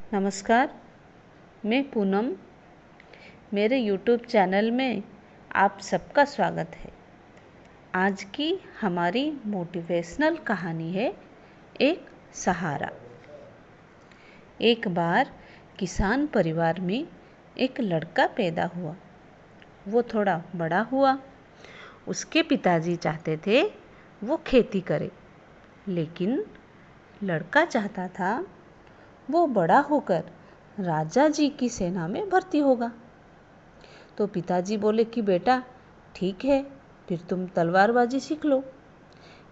नमस्कार, मैं पूनम। मेरे YouTube चैनल में आप सबका स्वागत है। आज की हमारी मोटिवेशनल कहानी है एक सहारा। एक बार किसान परिवार में एक लड़का पैदा हुआ। वो थोड़ा बड़ा हुआ। उसके पिताजी चाहते थे वो खेती करे, लेकिन लड़का चाहता था वो बड़ा होकर राजा जी की सेना में भर्ती होगा। तो पिताजी बोले कि बेटा ठीक है, फिर तुम तलवारबाजी सीख लो,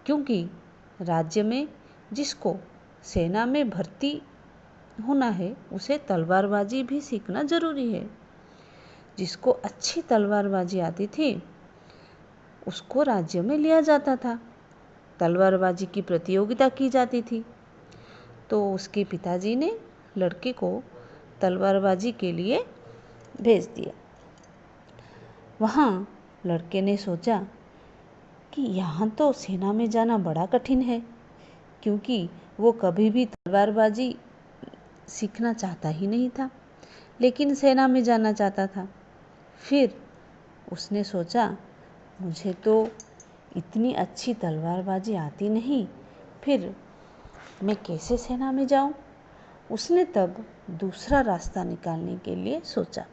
क्योंकि राज्य में जिसको सेना में भर्ती होना है उसे तलवारबाजी भी सीखना जरूरी है। जिसको अच्छी तलवारबाजी आती थी उसको राज्य में लिया जाता था। तलवारबाजी की प्रतियोगिता की जाती थी। तो उसके पिताजी ने लड़के को तलवारबाजी के लिए भेज दिया। वहाँ लड़के ने सोचा कि यहाँ तो सेना में जाना बड़ा कठिन है, क्योंकि वो कभी भी तलवारबाजी सीखना चाहता ही नहीं था, लेकिन सेना में जाना चाहता था। फिर उसने सोचा मुझे तो इतनी अच्छी तलवारबाजी आती नहीं, फिर मैं कैसे सेना में जाऊँ। उसने तब दूसरा रास्ता निकालने के लिए सोचा।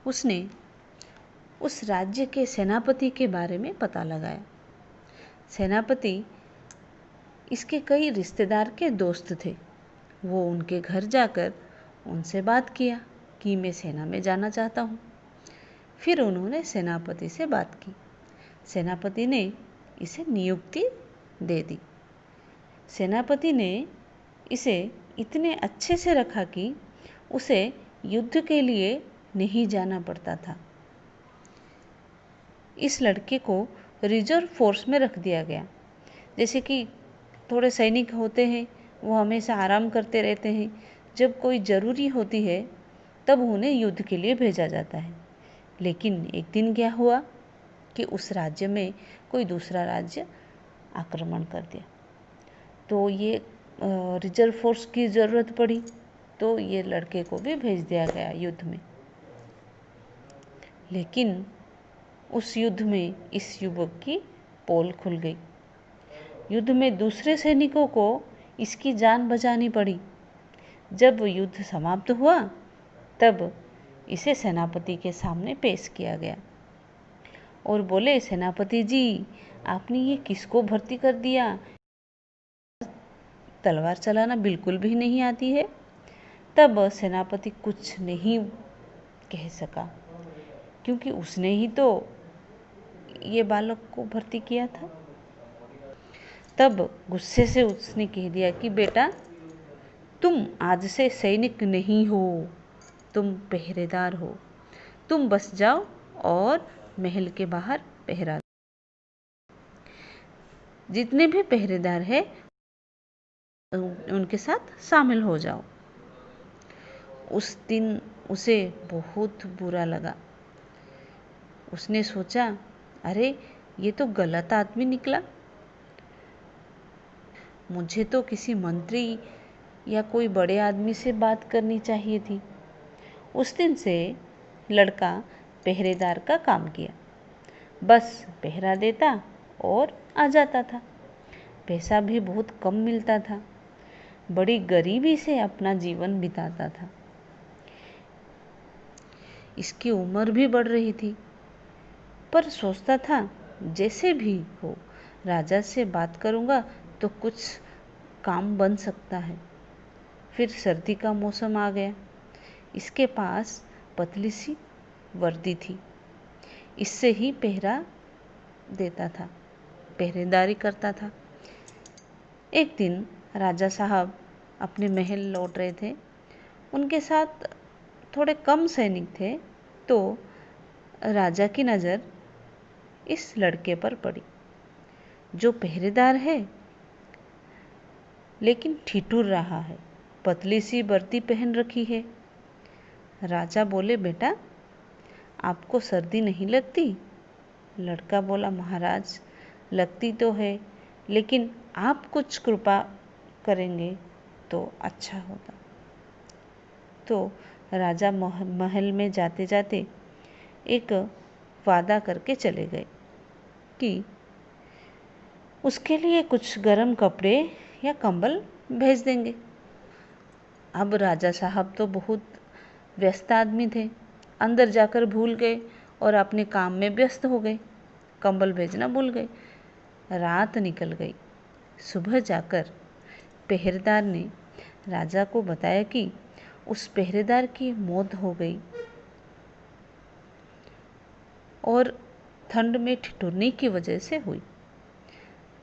उसने उस राज्य के सेनापति के बारे में पता लगाया। सेनापति इसके कई रिश्तेदार के दोस्त थे। वो उनके घर जाकर उनसे बात किया कि मैं सेना में जाना चाहता हूँ। फिर उन्होंने सेनापति से बात की। सेनापति ने इसे नियुक्ति दे दी। सेनापति ने इसे इतने अच्छे से रखा कि उसे युद्ध के लिए नहीं जाना पड़ता था। इस लड़के को रिजर्व फोर्स में रख दिया गया। जैसे कि थोड़े सैनिक होते हैं, वो हमेशा आराम करते रहते हैं, जब कोई ज़रूरी होती है तब उन्हें युद्ध के लिए भेजा जाता है। लेकिन एक दिन क्या हुआ कि उस राज्य में कोई दूसरा राज्य आक्रमण कर दिया, तो ये रिजर्व फोर्स की ज़रूरत पड़ी, तो ये लड़के को भी भेज दिया गया युद्ध में। लेकिन उस युद्ध में इस युवक की पोल खुल गई। युद्ध में दूसरे सैनिकों को इसकी जान बचानी पड़ी। जब युद्ध समाप्त हुआ तब इसे सेनापति के सामने पेश किया गया और बोले, सेनापति जी, आपने ये किसको भर्ती कर दिया? तलवार चलाना बिल्कुल भी नहीं आती है। तब सेनापति कुछ नहीं कह सका, क्योंकि उसने ही तो ये बालक को भर्ती किया था। तब गुस्से से उसने कह दिया कि बेटा, तुम आज से सैनिक नहीं हो, तुम पहरेदार हो। तुम बस जाओ और महल के बाहर पहरा दो। जितने भी पहरेदार हैं उनके साथ शामिल हो जाओ। उस दिन उसे बहुत बुरा लगा। उसने सोचा, अरे ये तो गलत आदमी निकला। मुझे तो किसी मंत्री या कोई बड़े आदमी से बात करनी चाहिए थी। उस दिन से लड़का पहरेदार का काम किया। बस पहरा देता और आ जाता था। पैसा भी बहुत कम मिलता था। बड़ी गरीबी से अपना जीवन बिताता था। इसकी उम्र भी बढ़ रही थी, पर सोचता था जैसे भी हो राजा से बात करूँगा तो कुछ काम बन सकता है। फिर सर्दी का मौसम आ गया। इसके पास पतली सी वर्दी थी। इससे ही पहरा देता था, पहरेदारी करता था। एक दिन राजा साहब अपने महल लौट रहे थे। उनके साथ थोड़े कम सैनिक थे, तो राजा की नज़र इस लड़के पर पड़ी, जो पहरेदार है लेकिन ठिठुर रहा है, पतली सी वर्दी पहन रखी है। राजा बोले, बेटा आपको सर्दी नहीं लगती? लड़का बोला, महाराज लगती तो है, लेकिन आप कुछ कृपा करेंगे तो अच्छा होता। तो राजा महल में जाते जाते एक वादा करके चले गए कि उसके लिए कुछ गर्म कपड़े या कंबल भेज देंगे। अब राजा साहब तो बहुत व्यस्त आदमी थे, अंदर जाकर भूल गए और अपने काम में व्यस्त हो गए, कंबल भेजना भूल गए। रात निकल गई। सुबह जाकर पहरेदार ने राजा को बताया कि उस पहरेदार की मौत हो गई और ठंड में ठिठुरने की वजह से हुई।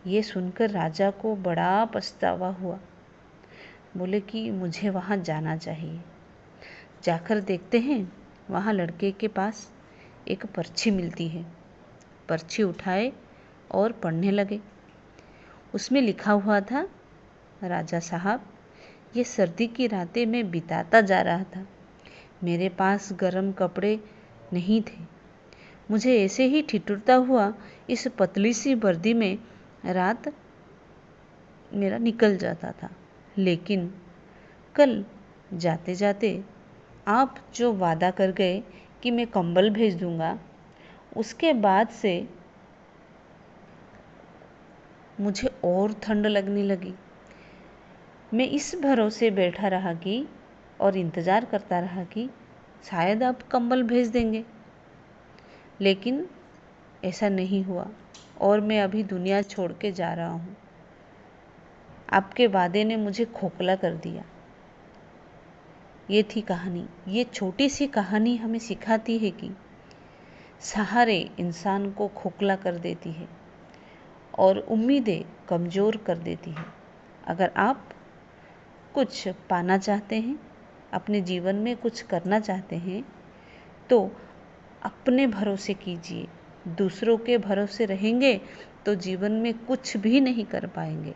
ये सुनकर राजा को बड़ा पछतावा हुआ। बोले कि मुझे वहाँ जाना चाहिए। जाकर देखते हैं, वहाँ लड़के के पास एक पर्ची मिलती है। पर्ची उठाए और पढ़ने लगे। उसमें लिखा हुआ था, राजा साहब, ये सर्दी की रातें मैं बिताता जा रहा था। मेरे पास गर्म कपड़े नहीं थे। मुझे ऐसे ही ठिठुरता हुआ इस पतली सी वर्दी में रात मेरा निकल जाता था। लेकिन कल जाते जाते आप जो वादा कर गए कि मैं कंबल भेज दूंगा, उसके बाद से मुझे और ठंड लगने लगी। मैं इस भरोसे बैठा रहा कि और इंतज़ार करता रहा कि शायद आप कंबल भेज देंगे, लेकिन ऐसा नहीं हुआ और मैं अभी दुनिया छोड़ के जा रहा हूँ। आपके वादे ने मुझे खोखला कर दिया। ये थी कहानी। ये छोटी सी कहानी हमें सिखाती है कि सहारे इंसान को खोखला कर देती है और उम्मीदें कमज़ोर कर देती है। अगर आप कुछ पाना चाहते हैं, अपने जीवन में कुछ करना चाहते हैं, तो अपने भरोसे कीजिए। दूसरों के भरोसे रहेंगे तो जीवन में कुछ भी नहीं कर पाएंगे।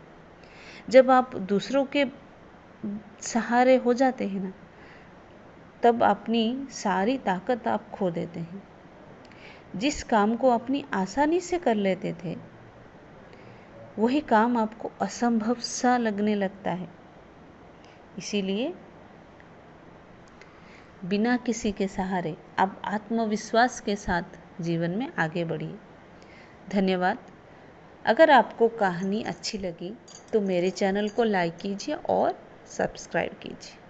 जब आप दूसरों के सहारे हो जाते हैं ना, तब अपनी सारी ताकत आप खो देते हैं। जिस काम को अपनी आसानी से कर लेते थे, वही काम आपको असंभव सा लगने लगता है। इसीलिए बिना किसी के सहारे आप आत्मविश्वास के साथ जीवन में आगे बढ़िए। धन्यवाद। अगर आपको कहानी अच्छी लगी तो मेरे चैनल को लाइक कीजिए और सब्सक्राइब कीजिए।